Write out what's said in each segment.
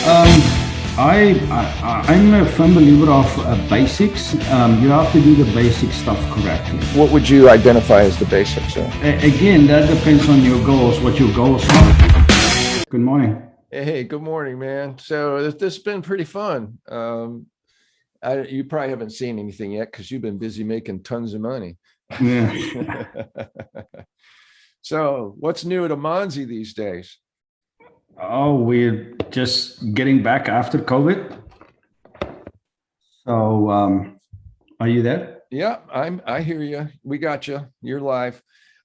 I'm a firm believer of basics. You have to do the basic stuff correctly. What would you identify as the basics? Again, that depends on your goals, what your goals are. Good morning. Hey, good morning, man. So this has been pretty fun. You probably haven't seen anything yet because you've been busy making tons of money. Yeah. So what's new at Amanzi these days? Oh, we're just getting back after COVID. So, are you there? Yeah, I hear you. We got you. You're live.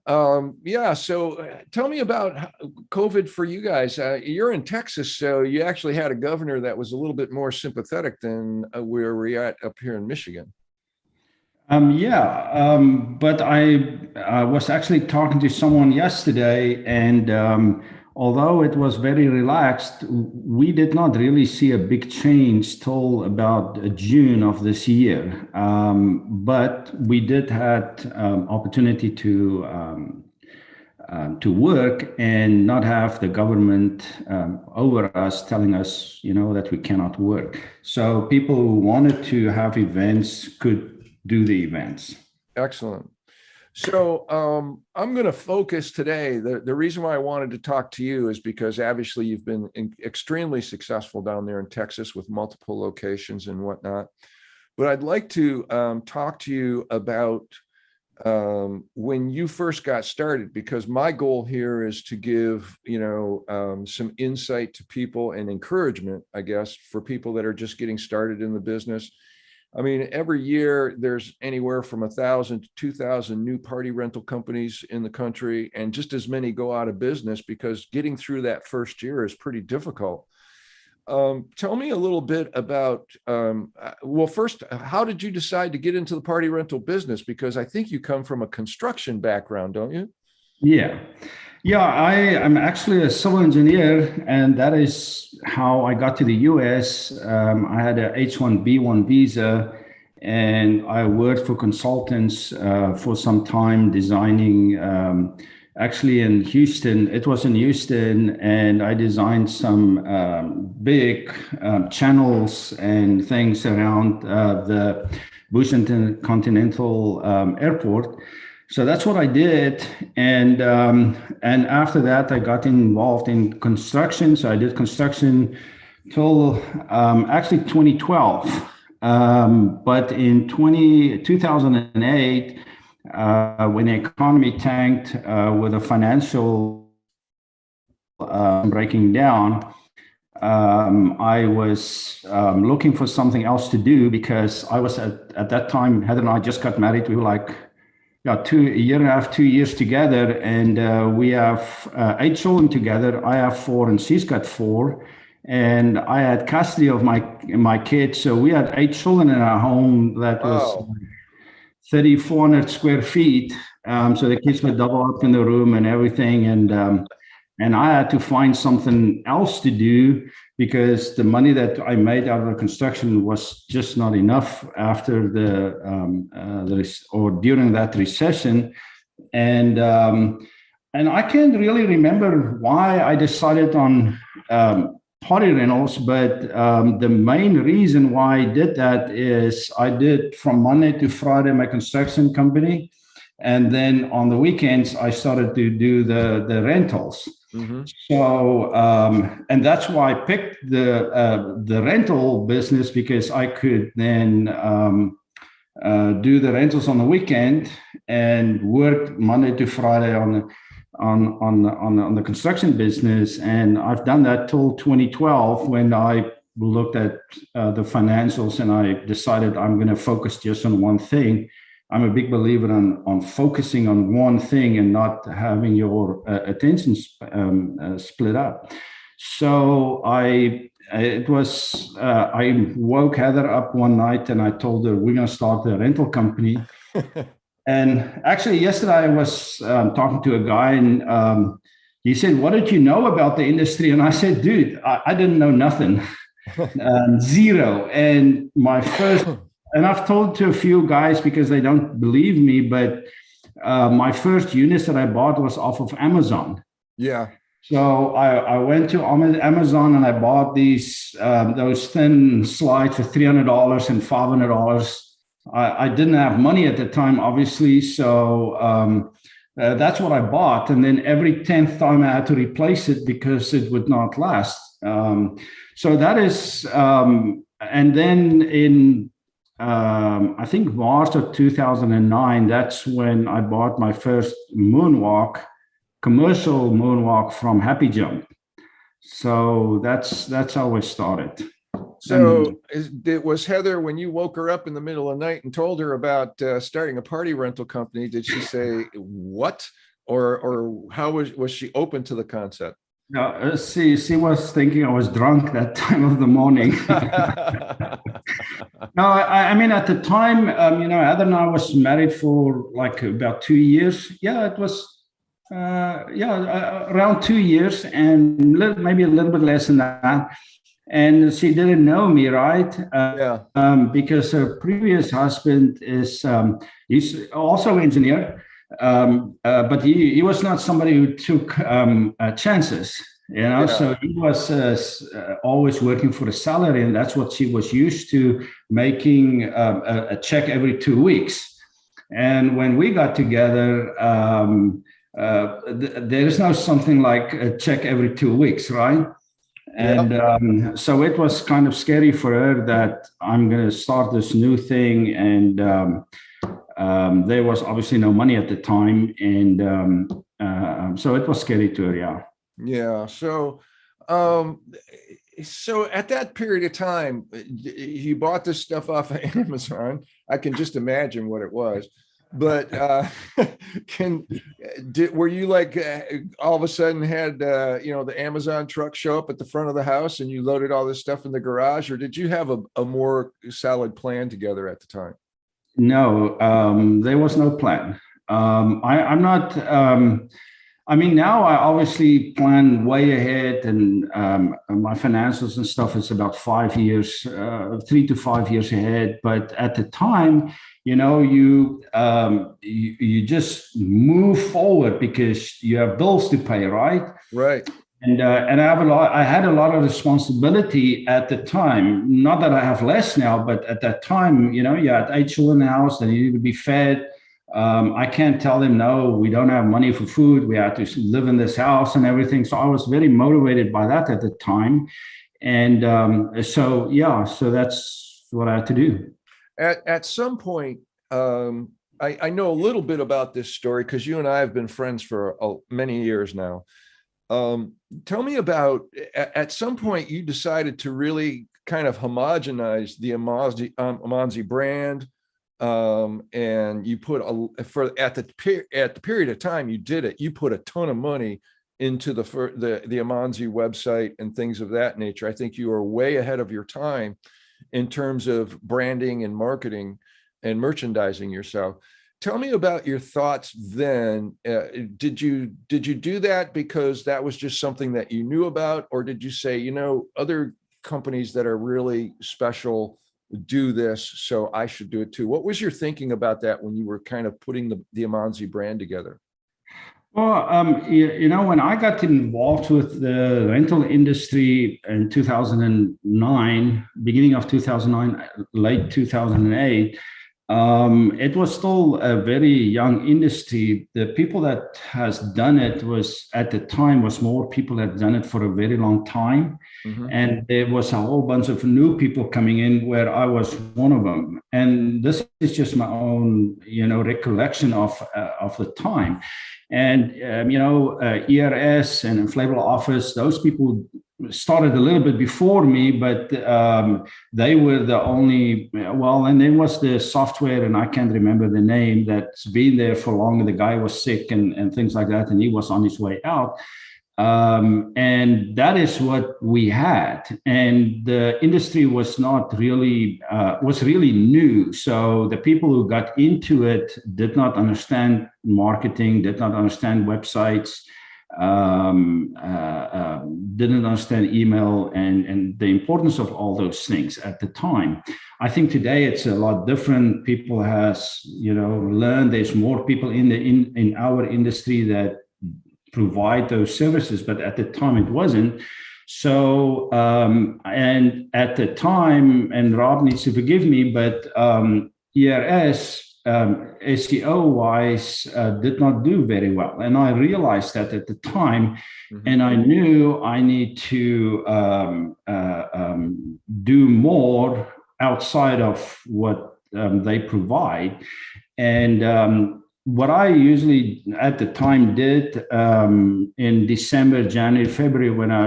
Yeah. So tell me about COVID for you guys. You're in Texas, so you actually had a governor that was a little bit more sympathetic than where we're at up here in Michigan. But I was actually talking to someone yesterday, and although it was very relaxed, we did not really see a big change till about June of this year. But we did had opportunity to work and not have the government over us telling us, that we cannot work. So people who wanted to have events could do the events. Excellent. So I'm going to focus today. The reason why I wanted to talk to you is because obviously you've been extremely successful down there in Texas with multiple locations and whatnot. But I'd like to talk to you about when you first got started, because my goal here is to give, some insight to people and encouragement, I guess, for people that are just getting started in the business. I mean, every year there's anywhere from 1,000 to 2,000 new party rental companies in the country, and just as many go out of business because getting through that first year is pretty difficult. Tell me a little bit about, well, first, how did you decide to get into the party rental business? Because I think you come from a construction background, don't you? Yeah, I am actually a civil engineer, and that is how I got to the US. I had a H-1B1 visa, and I worked for consultants for some time designing, actually in Houston. It was in Houston, and I designed some big channels and things around the Bush Continental Airport. So that's what I did, and after that, I got involved in construction. So I did construction till actually 2012. But in 2008, when the economy tanked with the financial breaking down, I was looking for something else to do, because I was at that time, Heather and I just got married. We were like, a year and a half, 2 years together, and we have 8 children together. I have 4 and she's got 4, and I had custody of my kids. So we had 8 children in our home that was 3,400 square feet. So the kids were double up in the room and everything, and I had to find something else to do, because the money that I made out of the construction was just not enough after during that recession. And I can't really remember why I decided on party rentals, but the main reason why I did that is I did from Monday to Friday my construction company, and then on the weekends I started to do the rentals. Mm-hmm. So, and that's why I picked the rental business, because I could then do the rentals on the weekend and work Monday to Friday on the construction business. And I've done that till 2012, when I looked at the financials and I decided I'm going to focus just on one thing. I'm a big believer on focusing on one thing and not having your attention split up. So I woke Heather up one night and I told her, we're going to start a rental company. And actually yesterday I was talking to a guy, and he said, what did you know about the industry? And I said, dude, I didn't know nothing. Zero. And and I've told to a few guys because they don't believe me, but my first units that I bought was off of Amazon. Yeah. So I went to Amazon and I bought those thin slides for $300 and $500. I didn't have money at the time, obviously, so that's what I bought. And then every 10th time I had to replace it because it would not last. So that is, and then in I think March of 2009, that's when I bought my first commercial moonwalk from Happy Jump. So that's how I started. So was Heather, when you woke her up in the middle of the night and told her about starting a party rental company, did she say what, or how was she open to the concept? No, she was thinking I was drunk that time of the morning. No, I mean, at the time, Heather and I was married for like about 2 years. Yeah, it was, around 2 years, and maybe a little bit less than that. And she didn't know me, right? Yeah. Because her previous husband he's also an engineer, but he was not somebody who took chances. Yeah. So he was always working for a salary, and that's what she was used to, making a check every 2 weeks. And when we got together, there is no something like a check every 2 weeks, right? And so it was kind of scary for her that I'm going to start this new thing, and there was obviously no money at the time, and so it was scary to her. Yeah. Yeah. So at that period of time, you bought this stuff off of Amazon. I can just imagine what it was. But were you like all of a sudden had the Amazon truck show up at the front of the house and you loaded all this stuff in the garage, or did you have a more solid plan together at the time? No, there was no plan. I'm not. I mean, now I obviously plan way ahead, and my finances and stuff is about 5 years, 3 to 5 years ahead. But at the time, you just move forward because you have bills to pay, right? Right. And I had a lot of responsibility at the time. Not that I have less now, but at that time, you had 8 children in the house that needed to be fed. I can't tell them, no, we don't have money for food. We have to live in this house and everything. So I was very motivated by that at the time. And so that's what I had to do. At some point, I know a little bit about this story because you and I have been friends for many years now. Tell me about, at some point you decided to really kind of homogenize the Amanzi brand. And you put at the period of time you did it, you put a ton of money into the Amanzi website and things of that nature. I think you were way ahead of your time in terms of branding and marketing and merchandising yourself. Tell me about your thoughts then. Did you do that because that was just something that you knew about, or did you say, other companies that are really special do this, so I should do it too? What was your thinking about that when you were kind of putting the Amanzi brand together? Well, when I got involved with the rental industry in 2009, beginning of 2009, late 2008, it was still a very young industry. The people that has done it was at the time was more people that had done it for a very long time. Mm-hmm. And there was a whole bunch of new people coming in where I was one of them. And this is just my own, recollection of the time. And, ERS and Inflatable Office, those people started a little bit before me, but they were the only, and then was the software, and I can't remember the name, that's been there for longer. The guy was sick and things like that, and he was on his way out. And that is what we had. And the industry was not really, was really new. So the people who got into it did not understand marketing, did not understand websites, didn't understand email and the importance of all those things at the time. I think today it's a lot different. People has, learned. There's more people in our industry that provide those services, but at the time it wasn't. So, and at the time, and Rob needs to forgive me, but ERS, SEO wise, did not do very well. And I realized that at the time, and I knew I need to do more outside of what they provide. And what I usually at the time did in December, January, February, when I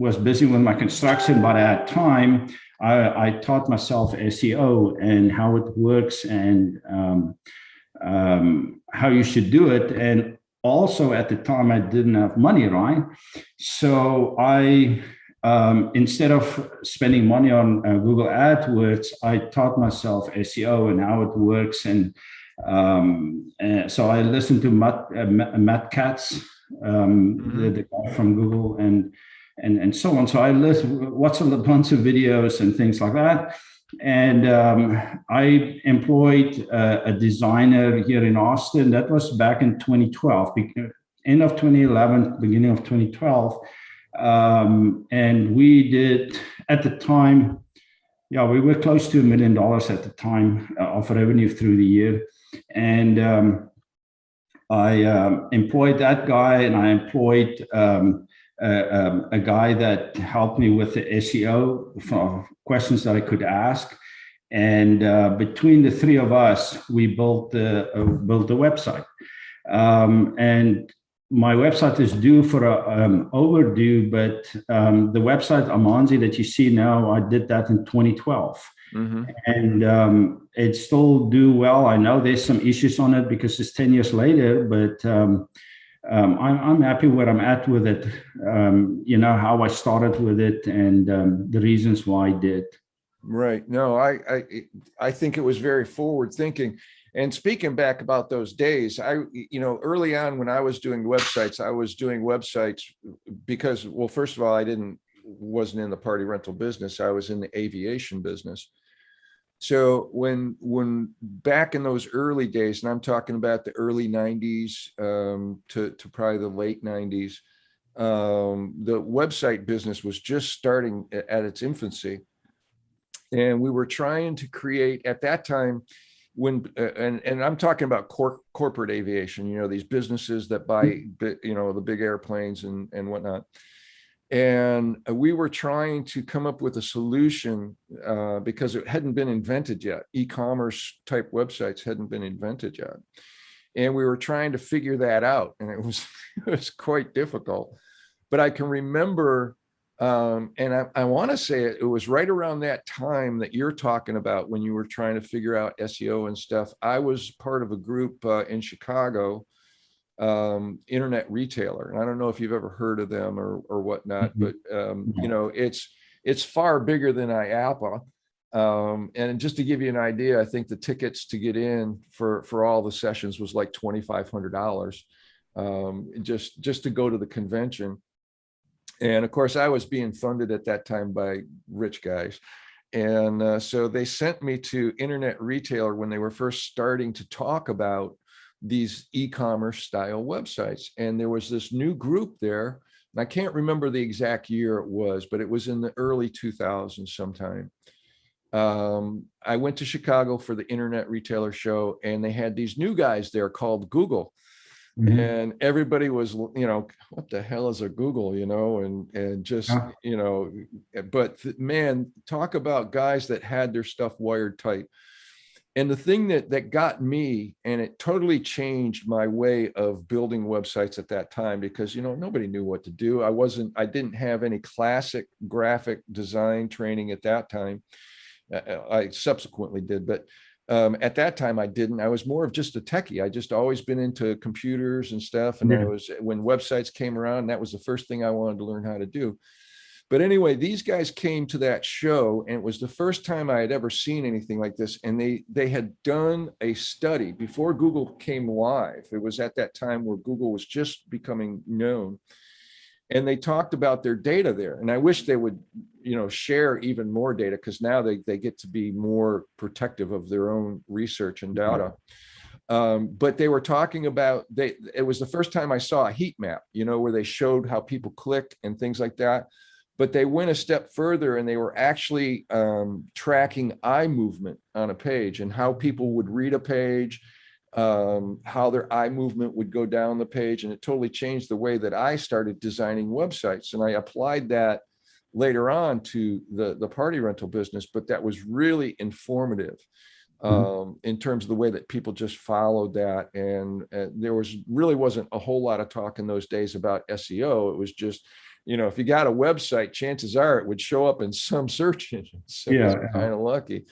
was busy with my construction, but at time, I taught myself SEO and how it works and how you should do it. And also at the time, I didn't have money, right? So I, instead of spending money on Google AdWords, I taught myself SEO and how it works. And so I listened to Matt Katz, the guy from Google, and so on. So I watched a bunch of videos and things like that. And I employed a designer here in Austin. That was back in 2012, end of 2011, beginning of 2012. And we did, at the time, yeah, we were close to $1 million at the time of revenue through the year. And I employed that guy, and I employed a guy that helped me with the SEO for questions that I could ask. And between the three of us, we built the website. And my website is due for overdue, but the website Amanzi that you see now, I did that in 2012. And it still do well. I know there's some issues on it because it's 10 years later, but I'm happy where I'm at with it. You know, how I started with it and the reasons why I did. Right. No, I think it was very forward thinking. And speaking back about those days, early on when I was doing websites because, well, first of all, wasn't in the party rental business. I was in the aviation business. So when back in those early days, and I'm talking about the early 90s to probably the late 90s, the website business was just starting at its infancy. And we were trying to create at that time and I'm talking about corporate aviation, these businesses that buy, the big airplanes and whatnot. And we were trying to come up with a solution because it hadn't been invented yet. E-commerce type websites hadn't been invented yet. And we were trying to figure that out. And it was quite difficult. But I can remember, and I want to say it was right around that time that you're talking about when you were trying to figure out SEO and stuff. I was part of a group in Chicago, internet retailer. And I don't know if you've ever heard of them or whatnot, but it's far bigger than IAPA. And just to give you an idea, I think the tickets to get in for all the sessions was like $2,500 just to go to the convention. And of course, I was being funded at that time by rich guys. And so they sent me to Internet Retailer when they were first starting to talk about these e-commerce style websites. And there was this new group there. And I can't remember the exact year it was, but it was in the early 2000s sometime. I went to Chicago for the Internet Retailer show, and they had these new guys there called Google. And everybody was, what the hell is a Google, and just, but man, talk about guys that had their stuff wired tight. And the thing that got me, and it totally changed my way of building websites at that time, because, nobody knew what to do. I didn't have any classic graphic design training at that time. I subsequently did, but at that time I didn't. I was more of just a techie. I just always been into computers and stuff. And when websites came around, that was the first thing I wanted to learn how to do. But anyway, these guys came to that show, and it was the first time I had ever seen anything like this. And they had done a study before Google came live. It was at that time where Google was just becoming known. And they talked about their data there. And I wish they would, share even more data, because now they get to be more protective of their own research and data. But they were talking about, it was the first time I saw a heat map, where they showed how people clicked and things like that. But they went a step further and they were actually tracking eye movement on a page and how people would read a page, how their eye movement would go down the page. And it totally changed the way that I started designing websites. And I applied that later on to the party rental business, but that was really informative in terms of the way that people just followed that. And there wasn't a whole lot of talk in those days about SEO. It was just, if you got a website, chances are it would show up in some search engines. So yeah, kind of lucky.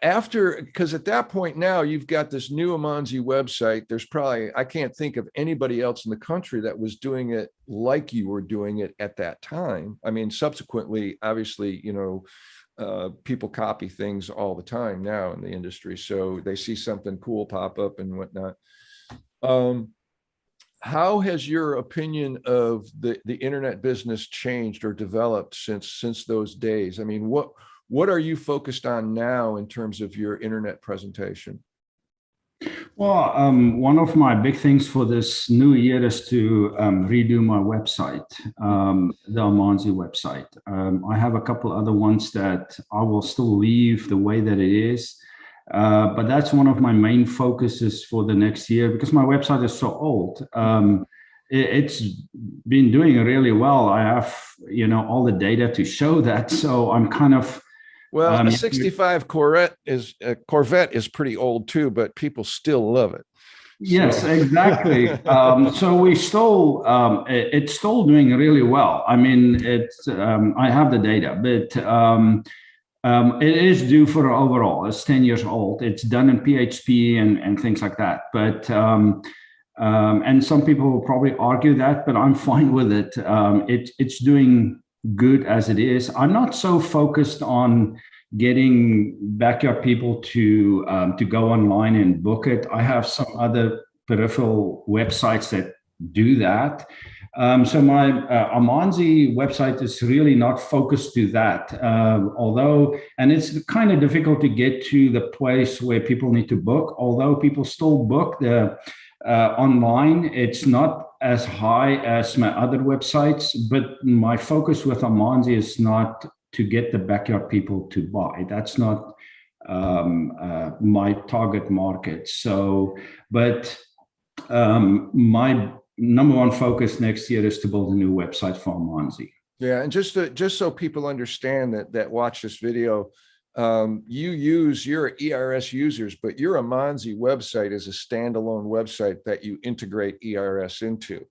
Because at that point now you've got this new Amanzi website. There's probably, I can't think of anybody else in the country that was doing it like you were doing it at that time. I mean, subsequently, obviously, people copy things all the time now in the industry. So they see something cool pop up and whatnot. How has your opinion of the internet business changed or developed since those days? I mean, what are you focused on now in terms of your internet presentation? Well, one of my big things for this new year is to redo my website, the Amanzi website. I have a couple other ones that I will still leave the way that it is. But that's one of my main focuses for the next year because my website is so old. It's been doing really well. I have, all the data to show that. So I'm kind of, well, a 65 Corvette is pretty old too, but people still love it. Yes, exactly. So we still, it's still doing really well. I mean, I have the data, but it is due for overall. It's 10 years old. It's done in PHP and things like that. But and some people will probably argue that, but I'm fine with it. It's doing good as it is. I'm not so focused on getting backyard people to go online and book it. I have some other peripheral websites that do that. So my Amanzi website is really not focused to that, and it's kind of difficult to get to the place where people need to book, although people still book the online. It's not as high as my other websites, but my focus with Amanzi is not to get the backyard people to buy. That's not my target market. So, but my number one focus next year is to build a new website for Amanzi. Yeah, and just so people understand that watch this video, you're ERS users, but your Amanzi website is a standalone website that you integrate ERS into.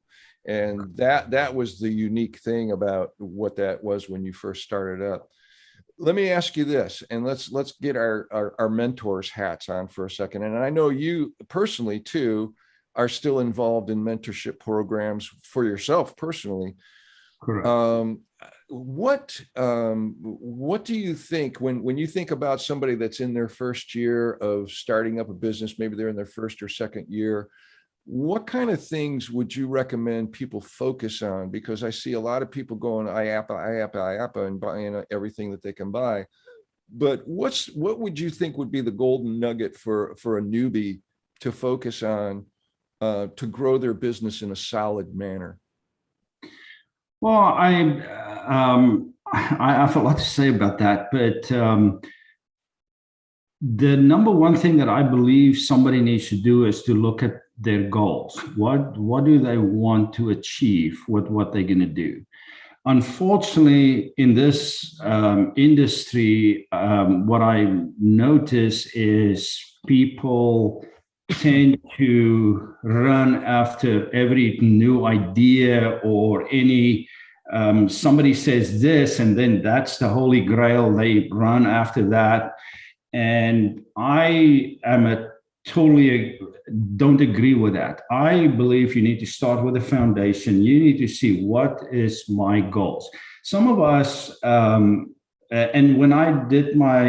And that was the unique thing about what that was when you first started up. Let me ask you this, and let's get our mentors hats on for a second. And I know you personally too are still involved in mentorship programs for yourself personally. Correct. What do you think when you think about somebody that's in their first year of starting up a business, maybe they're in their first or second year, what kind of things would you recommend people focus on? Because I see a lot of people going IAPA and buying everything that they can buy. But what would you think would be the golden nugget for a newbie to focus on to grow their business in a solid manner? Well, I have a lot to say about that, but the number one thing that I believe somebody needs to do is to look at their goals. What do they want to achieve with what they're going to do? Unfortunately, in this industry, what I notice is people tend to run after every new idea or any somebody says this and then that's the holy grail. They run after that. And I am totally don't agree with that. I believe you need to start with a foundation. You need to see what is my goals. Some of us, and when I did my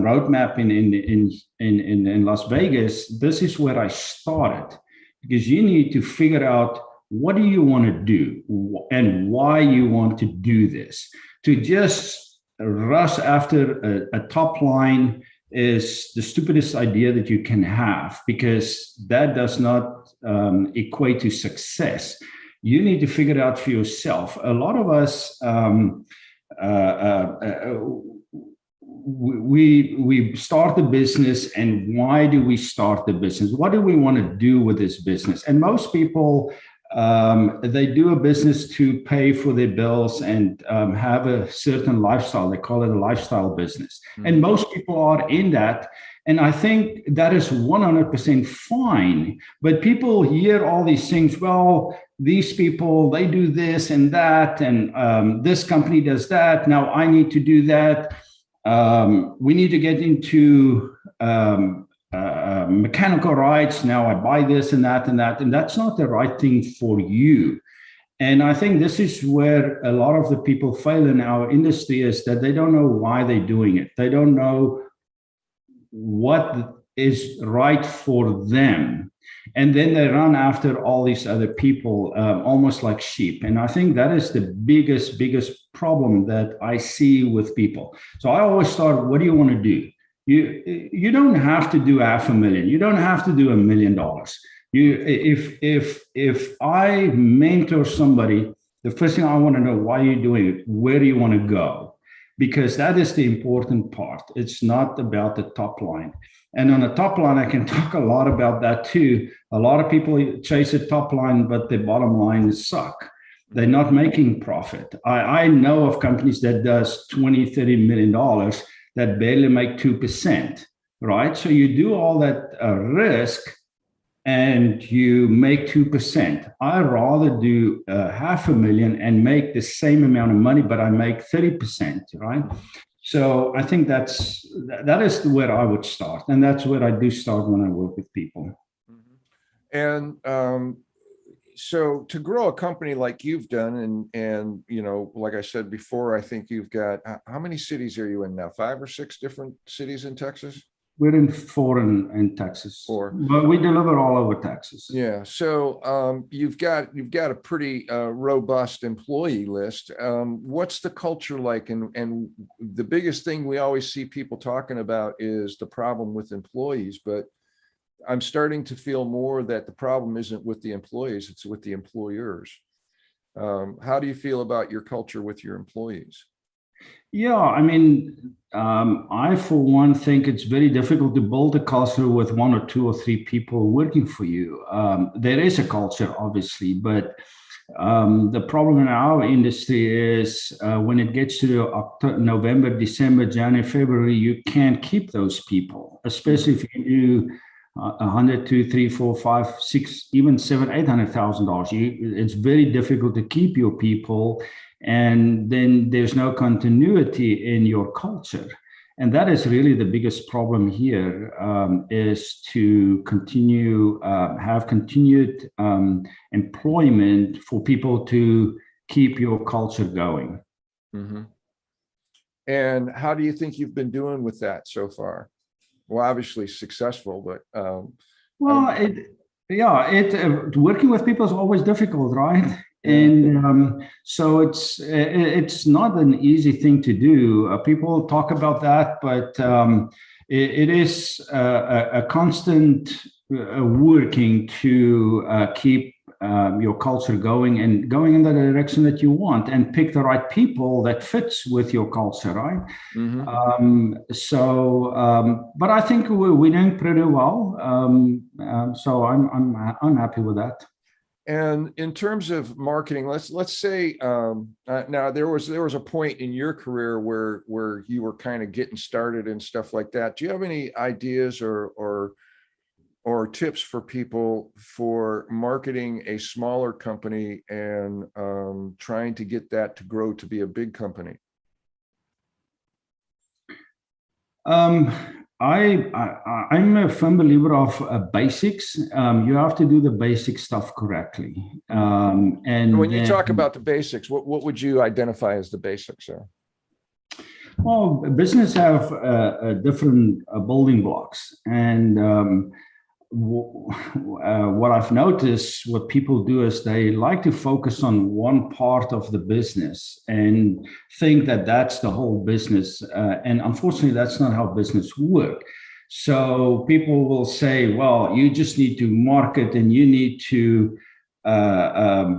roadmap in Las Vegas, this is where I started, because you need to figure out what do you want to do and why you want to do this. To just rush after a top line is the stupidest idea that you can have, because that does not equate to success. You need to figure it out for yourself. A lot of us, we start the business, and why do we start the business? What do we want to do with this business? And most people, they do a business to pay for their bills and have a certain lifestyle. They call it a lifestyle business. Mm-hmm. And most people are in that. And I think that is 100% fine. But people hear all these things. Well, these people, they do this and that, and this company does that. Now I need to do that. We need to get into mechanical rights. Now I buy this and that and that, and that's not the right thing for you. And I think this is where a lot of the people fail in our industry, is that they don't know why they're doing it. They don't know what is right for them. And then they run after all these other people, almost like sheep. And I think that is the biggest problem that I see with people. So I always start, what do you want to do? You don't have to do $500,000. You don't have to do $1 million. If I mentor somebody, the first thing I want to know, why are you doing it? Where do you want to go? Because that is the important part. It's not about the top line. And on the top line, I can talk a lot about that too. A lot of people chase the top line, but the bottom line suck. They're not making profit. I know of companies that does $20, $30 million that barely make 2%, right? So you do all that risk and you make 2%. I'd rather do $500,000 and make the same amount of money, but I make 30%, right? So I think that is where I would start. And that's where I do start when I work with people. And so to grow a company like you've done, and you know, like I said before, I think you've got, how many cities are you in now? 5 or 6 different cities in Texas? We're in 4 in Texas. 4. But we deliver all over Texas. Yeah. So you've got a pretty robust employee list. What's the culture like? And the biggest thing we always see people talking about is the problem with employees, but I'm starting to feel more that the problem isn't with the employees, it's with the employers. How do you feel about your culture with your employees? Yeah, I mean, I, for one, think it's very difficult to build a culture with 1 or 2 or 3 people working for you. There is a culture, obviously, but the problem in our industry is when it gets to October, November, December, January, February, you can't keep those people, especially if you do 100, 2, 3, 4, 5, 6, even 7, $800,000. It's very difficult to keep your people. And then there's no continuity in your culture. And that is really the biggest problem here, is to continue, have continued employment for people to keep your culture going. Mm-hmm. And how do you think you've been doing with that so far? Well, obviously successful, but working with people is always difficult, right? And so it's not an easy thing to do. People talk about that, but it is a constant working to keep your culture going and going in the direction that you want, and pick the right people that fits with your culture, right? Mm-hmm. But I think we're doing pretty well. So I'm happy with that. And in terms of marketing, let's say now there was a point in your career where you were kind of getting started and stuff like that. Do you have any ideas or tips for people for marketing a smaller company and trying to get that to grow to be a big company? I'm a firm believer of basics. You have to do the basic stuff correctly. And when you talk about the basics, what would you identify as the basics there? Well, business have different building blocks, and what I've noticed, what people do is they like to focus on one part of the business and think that that's the whole business. And unfortunately, that's not how business work. So people will say, well, you just need to market and you need to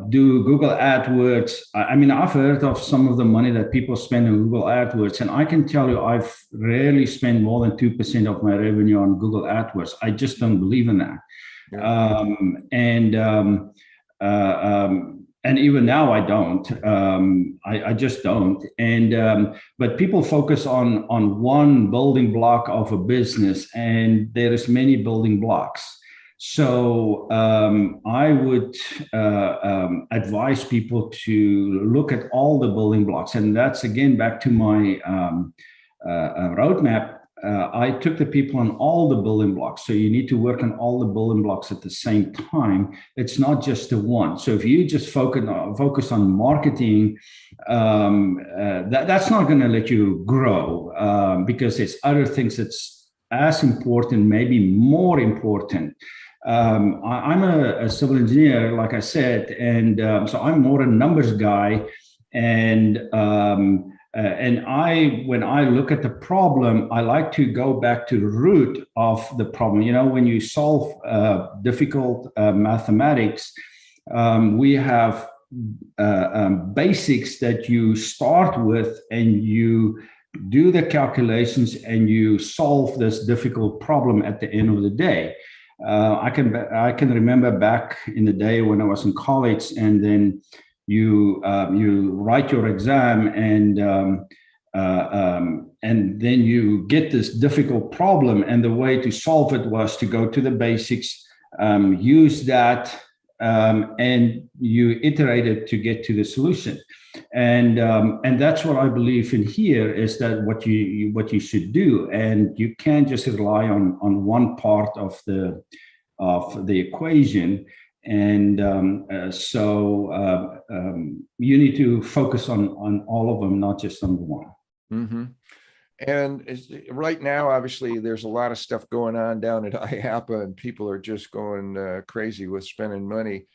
do Google AdWords. I mean, I've heard of some of the money that people spend on Google AdWords, and I can tell you I've rarely spent more than 2% of my revenue on Google AdWords. I just don't believe in that. Yeah. And even now I don't. I just don't. But people focus on one building block of a business, and there is many building blocks. So I would advise people to look at all the building blocks. And that's, again, back to my roadmap. I took the people on all the building blocks. So you need to work on all the building blocks at the same time. It's not just the one. So if you just focus on marketing, that's not going to let you grow because there's other things that's as important, maybe more important. I'm a civil engineer, like I said, and so I'm more a numbers guy. And when I look at the problem, I like to go back to the root of the problem. You know, when you solve difficult mathematics, we have basics that you start with, and you do the calculations and you solve this difficult problem at the end of the day. I can remember back in the day when I was in college, and then you write your exam, and then you get this difficult problem, and the way to solve it was to go to the basics, use that, and you iterate it to get to the solution. And that's what I believe in here, is that what you should do, and you can't just rely on one part of the equation. And so you need to focus on all of them, not just on the one. Mm-hmm. And right now, obviously, there's a lot of stuff going on down at IAPA, and people are just going crazy with spending money.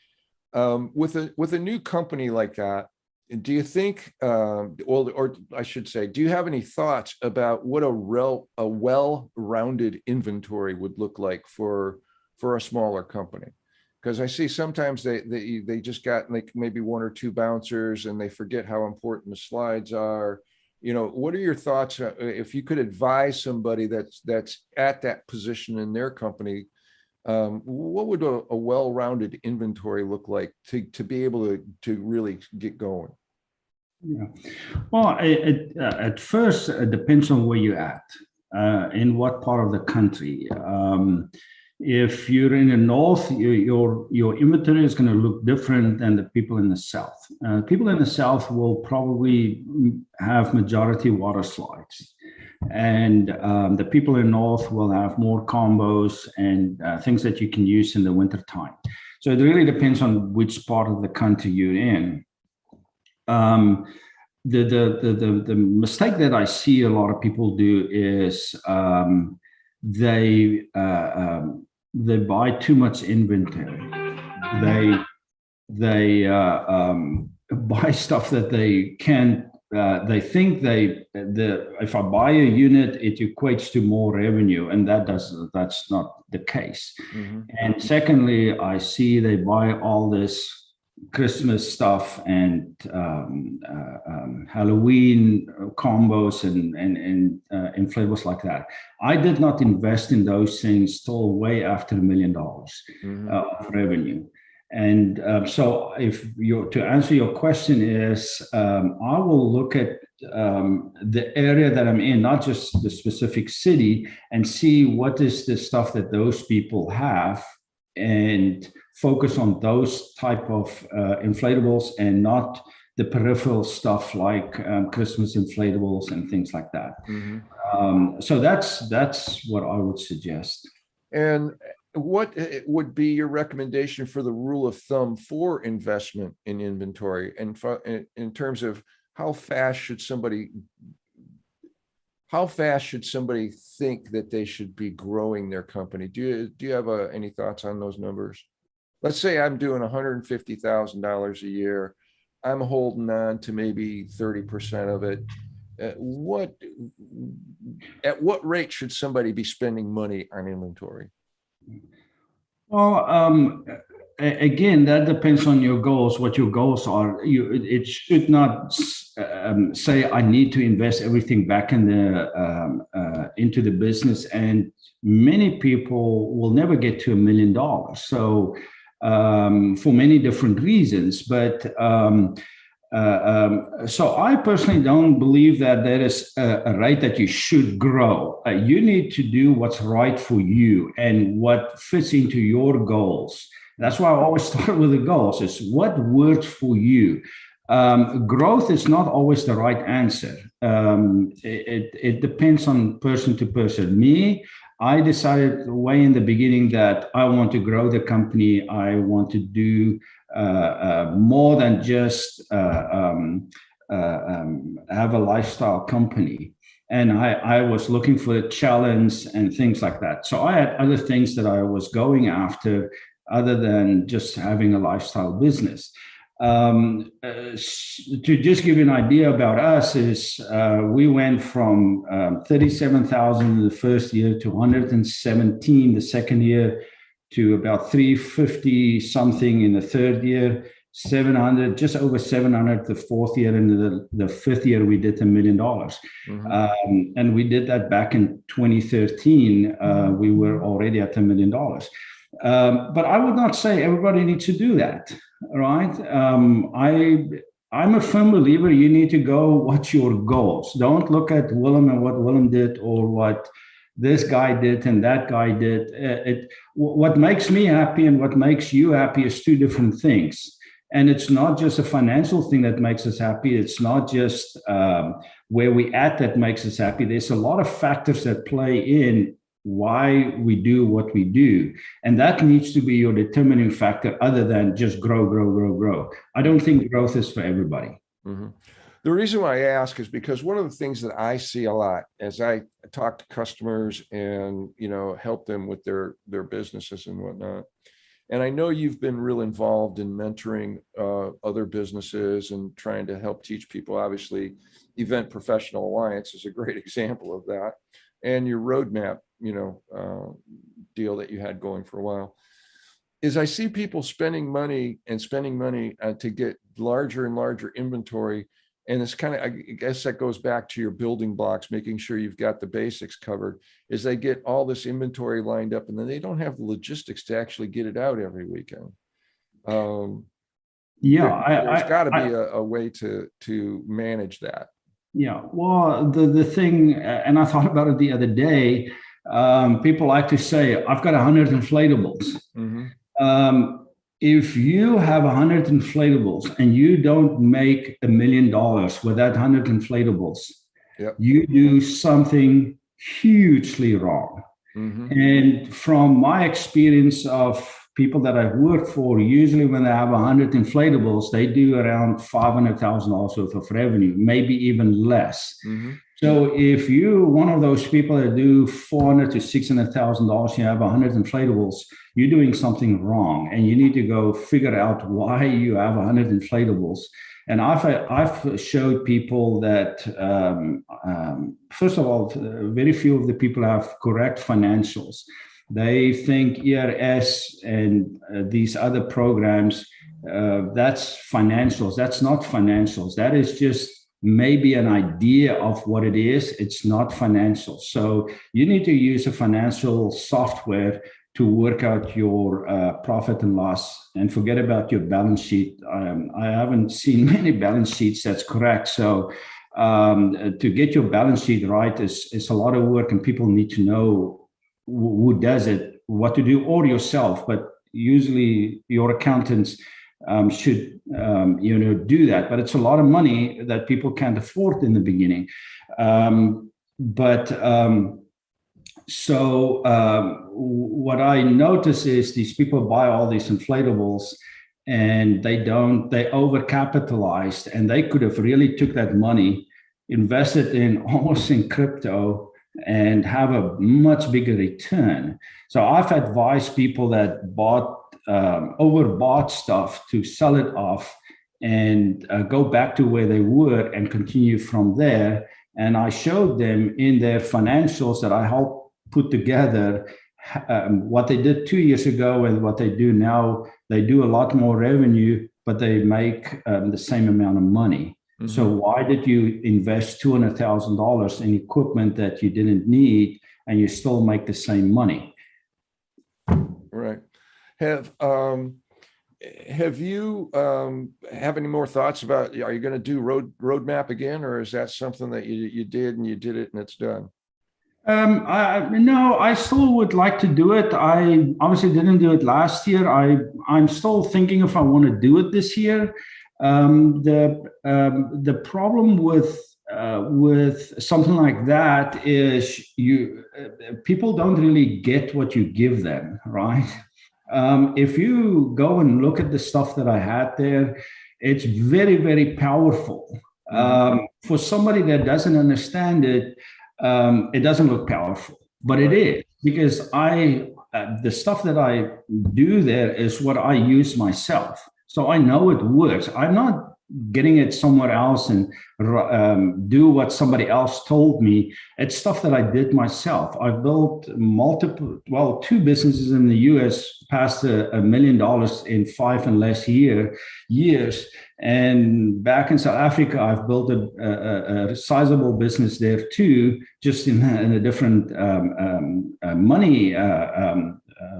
With a new company like that, do you think, or I should say, do you have any thoughts about what a well-rounded inventory would look like for a smaller company? Because I see sometimes they just got like maybe one or two bouncers, and they forget how important the slides are. You know, what are your thoughts if you could advise somebody that's at that position in their company? What would a well-rounded inventory look like to be able to really get going? Yeah. Well, at first, it depends on where you're at, in what part of the country. If you're in the north, your inventory is going to look different than the people in the south. People in the south will probably have majority water slides, and the people in the north will have more combos and things that you can use in the winter time. So it really depends on which part of the country you're in. The mistake that I see a lot of people do is they buy too much inventory. They buy stuff that they can't. They think if I buy a unit, it equates to more revenue, and that's not the case. Mm-hmm. And secondly, I see they buy all this Christmas stuff and Halloween combos and inflatables like that. I did not invest in those things till way after $1 million mm-hmm. Of revenue. And so to answer your question is, I will look at the area that I'm in, not just the specific city, and see what is the stuff that those people have, and focus on those type of inflatables, and not the peripheral stuff like Christmas inflatables and things like that. Mm-hmm. So that's what I would suggest. And what would be your recommendation for the rule of thumb for investment in inventory, and in terms of how fast should somebody how fast should somebody think that they should be growing their company? Do you have any thoughts on those numbers? Let's say I'm doing $150,000 a year. I'm holding on to maybe 30% of it. At what rate should somebody be spending money on inventory? Well, again, that depends on your goals, what your goals are. It should not say, I need to invest everything back in into the business. And many people will never get to $1 million. So for many different reasons, but so I personally don't believe that there is a rate that you should grow. You need to do what's right for you and what fits into your goals. That's why I always start with the goals, is what works for you. Growth is not always the right answer. It depends on person to person. Me, I decided way in the beginning that I want to grow the company. I want to do more than just have a lifestyle company. And I was looking for a challenge and things like that. So I had other things that I was going after other than just having a lifestyle business. To just give you an idea about us is we went from 37,000 the first year to 117 the second year, to about 350 something in the third year, 700, just over 700 the fourth year, and the fifth year we did $1 million. Mm-hmm. And we did that back in 2013. We were already at $1 million. But I would not say everybody needs to do that, right? I'm a firm believer you need to go, what's your goals? Don't look at Willem and what Willem did or what this guy did and that guy did. What makes me happy and what makes you happy is two different things. And it's not just a financial thing that makes us happy. It's not just where we at that makes us happy. There's a lot of factors that play in why we do what we do. And that needs to be your determining factor other than just grow, grow, grow, grow. I don't think growth is for everybody. Mm-hmm. The reason why I ask is because one of the things that I see a lot as I talk to customers and, help them with their businesses and whatnot. And I know you've been real involved in mentoring other businesses and trying to help teach people. Obviously, Event Professional Alliance is a great example of that. And your roadmap, deal that you had going for a while, is I see people spending money to get larger and larger inventory. And it's kind of, I guess that goes back to your building blocks, making sure you've got the basics covered, is they get all this inventory lined up and then they don't have the logistics to actually get it out every weekend. There's got to be a way to manage that. Yeah, well, the thing, and I thought about it the other day, people like to say, I've got 100 inflatables. Mm-hmm. If you have 100 inflatables and you don't make $1 million with that 100 inflatables, yep, you do something hugely wrong. Mm-hmm. And from my experience of people that I've worked for, usually when they have 100 inflatables, they do around $500,000 worth of revenue, maybe even less. Mm-hmm. So if you're one of those people that do $400,000 to $600,000, you have 100 inflatables, you're doing something wrong, and you need to go figure out why you have 100 inflatables. And I've showed people that, first of all, very few of the people have correct financials. They think ERS and these other programs, that's financials. That's not financials. That is just maybe an idea of what it is. It's not financial. So you need to use a financial software to work out your profit and loss, and forget about your balance sheet. I haven't seen many balance sheets that's correct. So to get your balance sheet right is a lot of work, and people need to know who does it, what to do, or yourself. But usually your accountants should do that. But it's a lot of money that people can't afford in the beginning. So what I notice is these people buy all these inflatables and they overcapitalized, and they could have really took that money, invest it in almost in crypto and have a much bigger return. So I've advised people that overbought stuff to sell it off and go back to where they were and continue from there. And I showed them in their financials that I helped put together what they did 2 years ago and what they do now. They do a lot more revenue, but they make the same amount of money. Mm-hmm. So why did you invest $200,000 in equipment that you didn't need and you still make the same money? Right. Have you have any more thoughts about, are you going to do roadmap again, or is that something that you did and you did it and it's done? No, I still would like to do it. I obviously didn't do it last year. I'm still thinking if I want to do it this year. The problem with something like that is people don't really get what you give them, right? If you go and look at the stuff that I had there, it's very, very powerful. For somebody that doesn't understand it, it doesn't look powerful, but it is, because the stuff that I do there is what I use myself. So I know it works. I'm not getting it somewhere else and do what somebody else told me. It's stuff that I did myself. I've built two businesses in the US past $1 million in 5 and less years. And back in South Africa, I've built a sizable business there too, just in a different money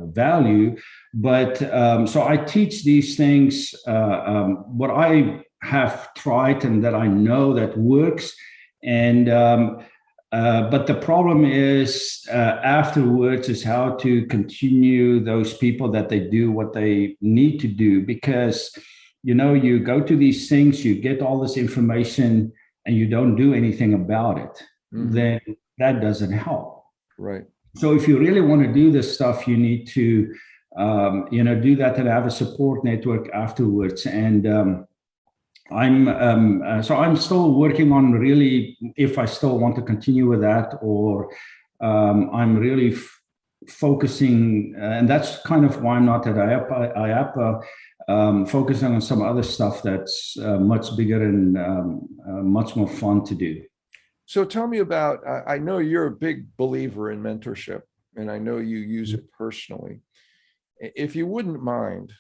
value. But so I teach these things, what I have tried and that I know that works. And but the problem is afterwards is how to continue those people that they do what they need to do, because you go to these things, you get all this information and you don't do anything about it. Then that doesn't help. Right. So if you really want to do this stuff, you need to do that and have a support network afterwards. And I'm still working on really if I still want to continue with that, or I'm really focusing, and that's kind of why I'm not at IAPA, focusing on some other stuff that's much bigger and much more fun to do. So tell me about, I know you're a big believer in mentorship, and I know you use it personally. If you wouldn't mind,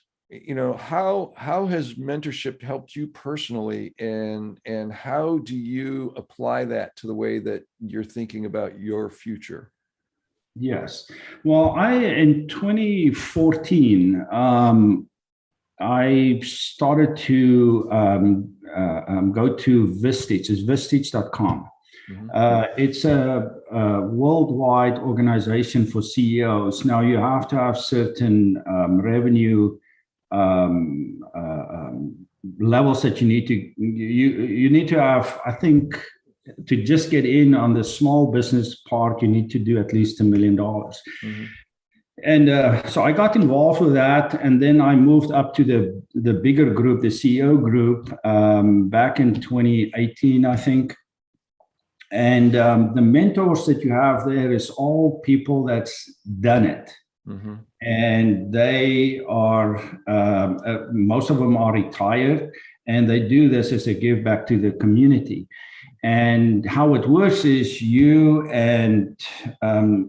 how has mentorship helped you personally, and how do you apply that to the way that you're thinking about your future? Yes. Well, in 2014, I started to go to Vistage. It's vistage.com. It's a worldwide organization for CEOs. Now you have to have certain revenue levels that you need to have. I think to just get in on the small business part, you need to do at least $1 million. And so I got involved with that, and then I moved up to the bigger group, the CEO group, back in 2018, I think. And the mentors that you have there is all people that's done it. And they are, most of them are retired, and they do this as a give back to the community. And how it works is you and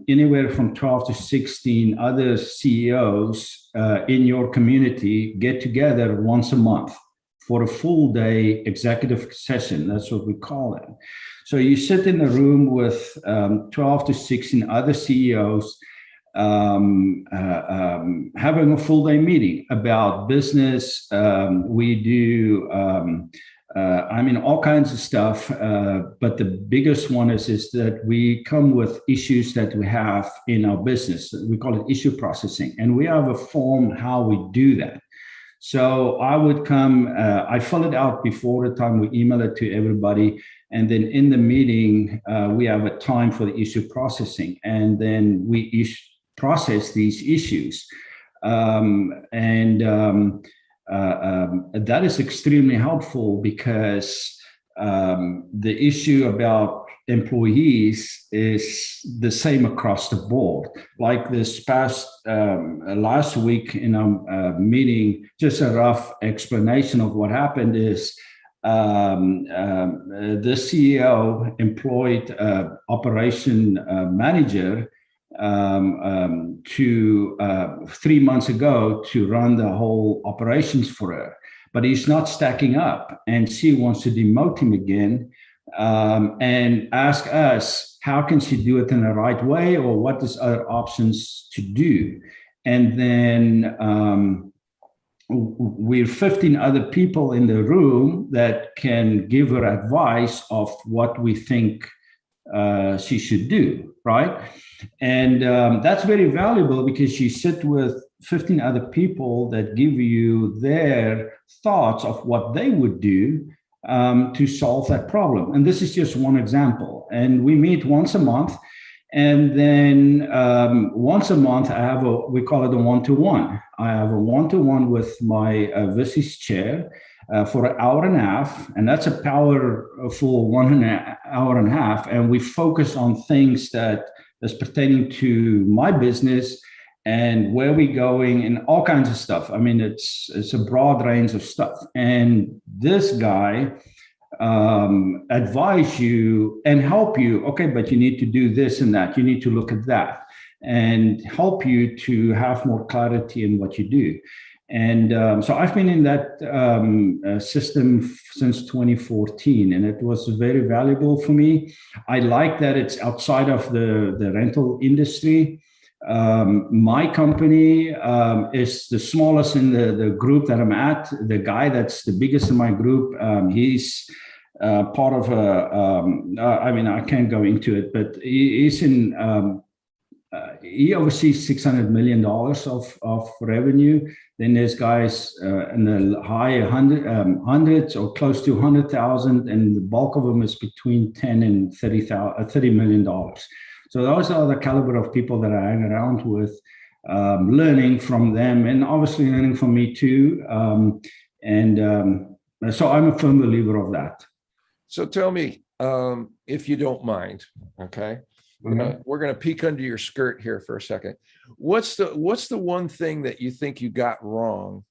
anywhere from 12 to 16 other CEOs in your community get together once a month for a full day executive session. That's what we call it. So you sit in a room with 12 to 16 other CEOs, having a full day meeting about business. We do, all kinds of stuff. But the biggest one is that we come with issues that we have in our business. We call it issue processing. And we have a form how we do that. So I would come, I fill it out before the time, we email it to everybody. And then in the meeting, we have a time for the issue processing. And then we process these issues. That is extremely helpful because the issue about employees is the same across the board. Like this past last week in a meeting, just a rough explanation of what happened is the CEO employed an operation manager to 3 months ago to run the whole operations for her, but he's not stacking up, and she wants to demote him again, and ask us how can she do it in the right way, or what is other options to do. And then we're 15 other people in the room that can give her advice of what we think she should do, right? And that's very valuable because you sit with 15 other people that give you their thoughts of what they would do to solve that problem. And this is just one example. And we meet once a month. And then once a month, I have we call it a one-to-one. I have a one-to-one with my VISI's chair for an hour and a half. And that's a powerful 1 hour and a half. And we focus on things that is pertaining to my business and where we're going and all kinds of stuff. I mean, it's a broad range of stuff. And this guy advise you and help you, okay, but you need to do this and that. You need to look at that and help you to have more clarity in what you do. And so I've been in that system since 2014, and it was very valuable for me. I like that it's outside of the rental industry. My company is the smallest in the group that I'm at. The guy that's the biggest in my group, he's part of I mean, I can't go into it, but he's in, he oversees $600 million of revenue. Then there's guys in the high hundreds or close to 100,000, and the bulk of them is between 10 and $30 million. So those are the caliber of people that I hang around with, learning from them, and obviously learning from me too. So I'm a firm believer of that. So tell me, if you don't mind, okay? We're gonna peek under your skirt here for a second. What's the one thing that you think you got wrong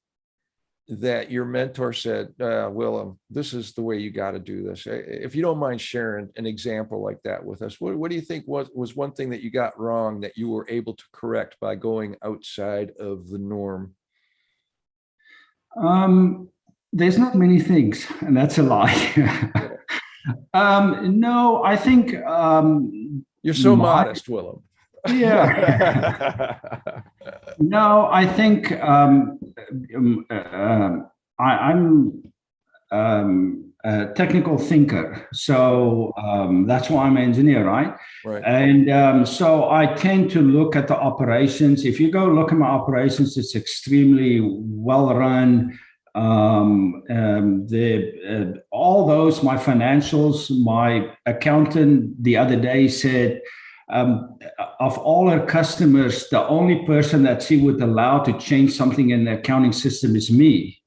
that your mentor said, Willem, this is the way you got to do this? If you don't mind sharing an example like that with us, what do you think was one thing that you got wrong that you were able to correct by going outside of the norm? There's not many things, and that's a lie. No, I think you're so modest, Willem. Yeah. No, I think I'm a technical thinker, so that's why I'm an engineer, right? Right. And so I tend to look at the operations. If you go look at my operations, it's extremely well run. All those, my financials, my accountant the other day said, of all her customers, the only person that she would allow to change something in the accounting system is me,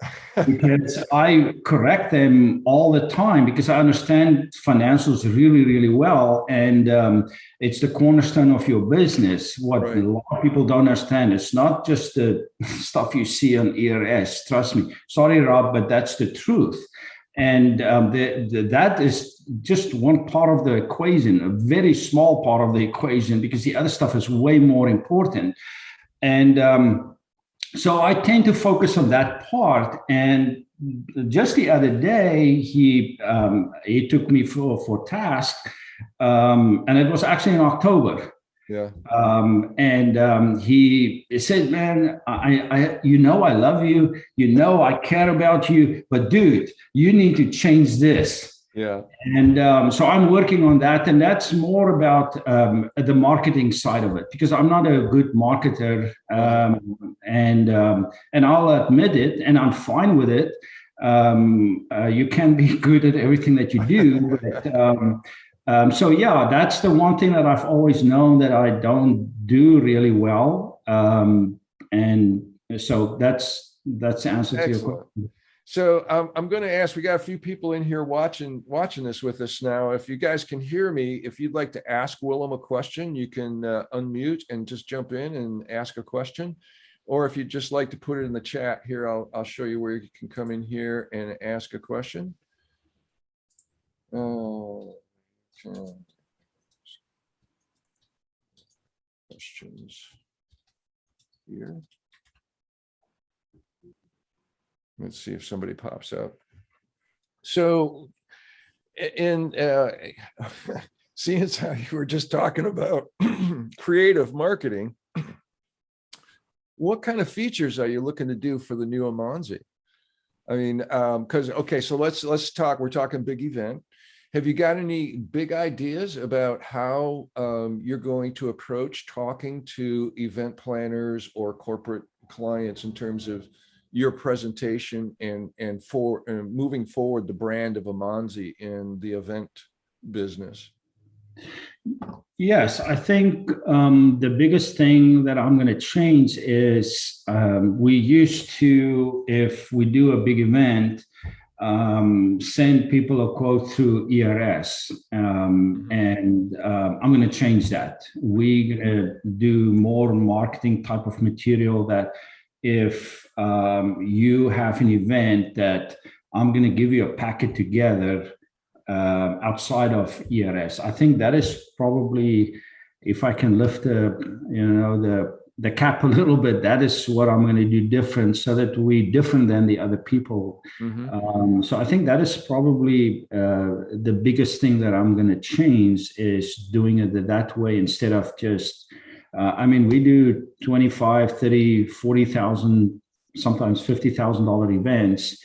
because I correct them all the time because I understand financials really, really well. And it's the cornerstone of your business. What a lot of people don't understand, it's not just the stuff you see on ERS. Trust me. Sorry, Rob, but that's the truth. And that is just one part of the equation, a very small part of the equation, because the other stuff is way more important. And so I tend to focus on that part. And just the other day, he took me for task, and it was actually in October. Yeah. He said, man, I I love you, I care about you, but dude, you need to change this. Yeah. And so I'm working on that, and that's more about the marketing side of it, because I'm not a good marketer, and I'll admit it, and I'm fine with it. You can be good at everything that you do, but so yeah, that's the one thing that I've always known that I don't do really well, and so that's the answer to your question. So I'm going to ask, we got a few people in here watching this with us now. If you guys can hear me, if you'd like to ask Willem a question, you can unmute and just jump in and ask a question. Or if you'd just like to put it in the chat here, I'll show you where you can come in here and ask a question. Questions here. Let's see if somebody pops up. So, seeing as how you were just talking about creative marketing, what kind of features are you looking to do for the new Amanzi? I mean, because okay, so let's talk. We're talking big event. Have you got any big ideas about how you're going to approach talking to event planners or corporate clients in terms of your presentation and for moving forward the brand of Amanzi in the event business? Yes, I think the biggest thing that I'm going to change is we used to, if we do a big event, send people a quote through ERS, and I'm going to change that. We're going to do more marketing type of material that if you have an event that I'm going to give you a packet together outside of ERS. I think that is probably, if I can lift the cap a little bit, that is what I'm going to do different so that we're different than the other people. So I think that is probably the biggest thing that I'm going to change is doing it that way instead of just, I mean, we do 25, 30, 40,000, sometimes $50,000 events,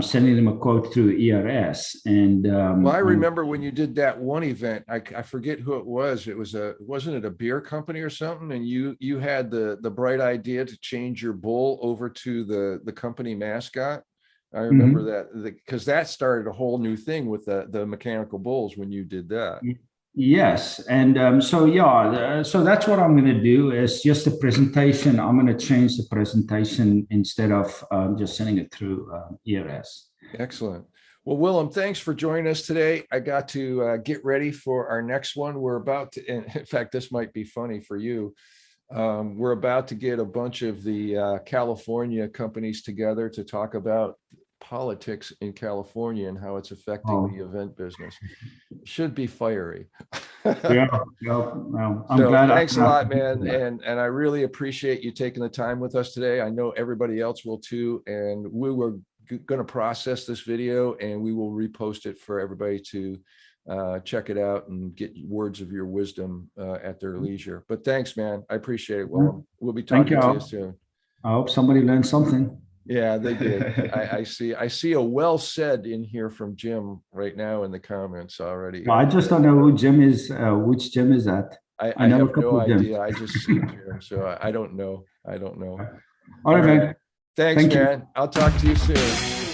sending them a quote through ERS. And well, I remember when you did that one event, I forget who it was. It was wasn't it a beer company or something? And you had the bright idea to change your bull over to the company mascot. I remember that because that started a whole new thing with the mechanical bulls when you did that. Yes, and so yeah, so that's what I'm going to do is just a presentation. I'm going to change the presentation instead of just sending it through ERS. Excellent. Well, Willem, thanks for joining us today. I got to get ready for our next one. We're about to, in fact, this might be funny for you. We're about to get a bunch of the California companies together to talk about politics in California and how it's affecting the event business. Should be fiery. Well, I'm so glad. Thanks a lot, man. And I really appreciate you taking the time with us today. I know everybody else will too. And we were going to process this video and we will repost it for everybody to check it out and get words of your wisdom at their leisure. But thanks, man. I appreciate it. Well, we'll be talking to you soon. I hope somebody learned something. Yeah, they did. I see a well said in here from Jim right now in the comments already. Well, I just don't know who Jim is. Which Jim is that? I have no idea. I just see Jim, so I don't know. All right, man. Thanks, man. I'll talk to you soon.